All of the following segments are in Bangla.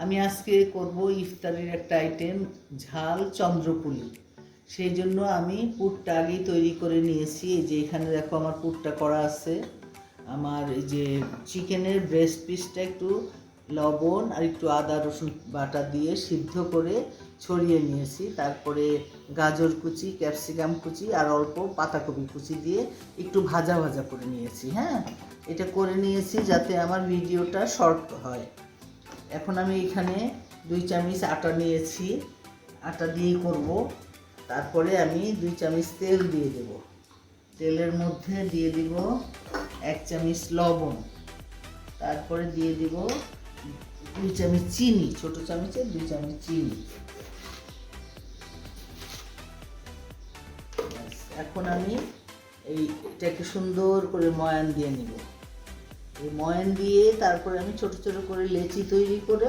আমি আজকে করব ইফতারের একটা আইটেম, ঝাল চন্দ্রপুলি। সেই জন্য আমি পুরটা আগেই তৈরি করে নিয়েছি। এই যে এখানে দেখো আমার পুরটা করা আছে। আমার এই যে চিকেনের ব্রেস্ট পিসটা একটু লবণ আর একটু আদা রসুন বাটা দিয়ে সিদ্ধ করে ছড়িয়ে নিয়েছি। তারপরে গাজর কুচি, ক্যাপসিকাম কুচি আর অল্প পাতাকপি কুচি দিয়ে একটু ভাজা ভাজা করে নিয়েছি। হ্যাঁ, এটা করে নিয়েছি যাতে আমার ভিডিওটা শর্ট হয়। এখন আমি এখানে 2 চামচ আটা নিয়েছি, আটা দিয়ে করব। তারপরে আমি 2 চামচ তেল দিয়ে দেব। তেলের মধ্যে দিয়ে দিব 1 চামচ লবণ, তারপরে দিয়ে দিব 2 চামচ চিনি, ছোট চামচে 2 চামচ চিনি। এখন আমি এটাকে সুন্দর করে ময়ান দিয়ে নিব। এই ময়ান দিয়ে তারপরে আমি ছোট ছোট করে লেচি তৈরি করে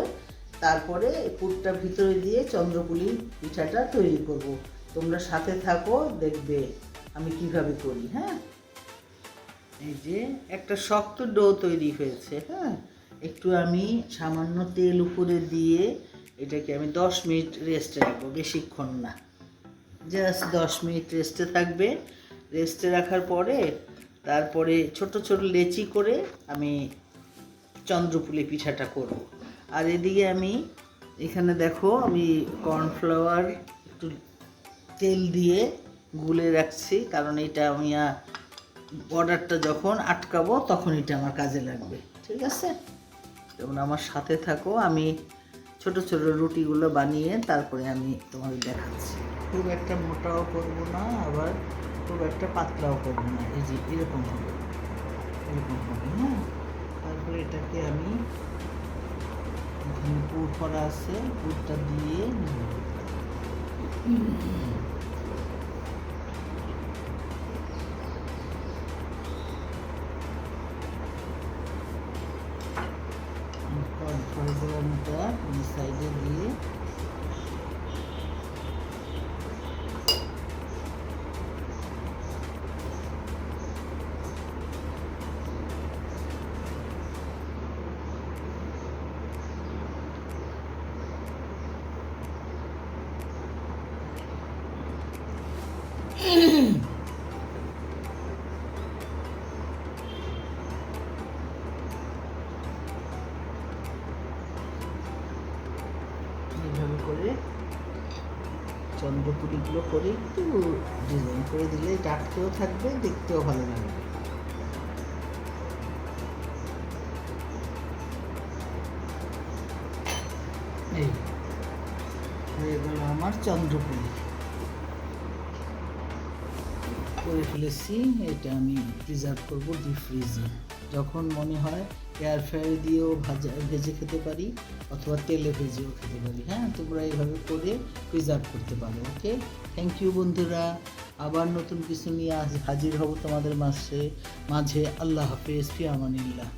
তারপরে পুরটা ভিতরে দিয়ে চন্দ্রপুলি পিঠাটা তৈরি করব। তোমরা সাথে থাকো, দেখবে আমি কিভাবে করি। হ্যাঁ, এই যে একটা শক্ত ডো তৈরি হয়েছে। হ্যাঁ, একটু আমি সামান্য তেল উপরে দিয়ে এটাকে আমি 10 মিনিট রেস্টে রাখবো, বেশিক্ষণ না, জাস্ট 10 মিনিট রেস্টে থাকবে। রেস্টে রাখার পরে তারপরে ছোট ছোট লেচি করে আমি চন্দ্রপুলি পিঠাটা করব। আর এদিকে আমি এখানে দেখো আমি কর্নফ্লাওয়ার একটু তেল দিয়ে গুলে রাখছি, কারণ এটা আমি বর্ডারটা যখন আটকাবো তখন এটা আমার কাজে লাগবে। ঠিক আছে, যেমন আমার সাথে থাকো, আমি ছোট ছোট রুটিগুলো বানিয়ে তারপরে আমি তোমাদের দেখাচ্ছি। খুব একটা মোটাও করবো না, আবার খুব একটা পাতলাও করবো না, এই যে এরকম হবে, এরকম হবে। হ্যাঁ, তারপরে এটাকে আমি এখানে পুর করা আছে, পুরটা দিয়ে কর্নফ্লাওয়ারটা সাইডে দিয়ে এইভাবে করে চন্দ্রপুলিগুলো করে একটু ডিজাইন করে দিলে ডাকতেও থাকবে, দেখতেও ভালো লাগবে। এই হয়ে গেল আমার চন্দ্রপুলি, করে ফেলেছি। এটা আমি প্রিজার্ভ করবো ডিপ ফ্রিজে। যখন মনে হয় এয়ার ফ্রায়ার দিয়েও ভেজে খেতে পারি, অথবা তেলে ভেজেও খেতে পারি। হ্যাঁ, তোমরা এইভাবে করে প্রিজার্ভ করতে পারো। ওকে, থ্যাংক ইউ বন্ধুরা। আবার নতুন কিছু নিয়ে হাজির হব তোমাদের মাঝে। আল্লাহ হাফেজ, ফি আমানিল্লাহ।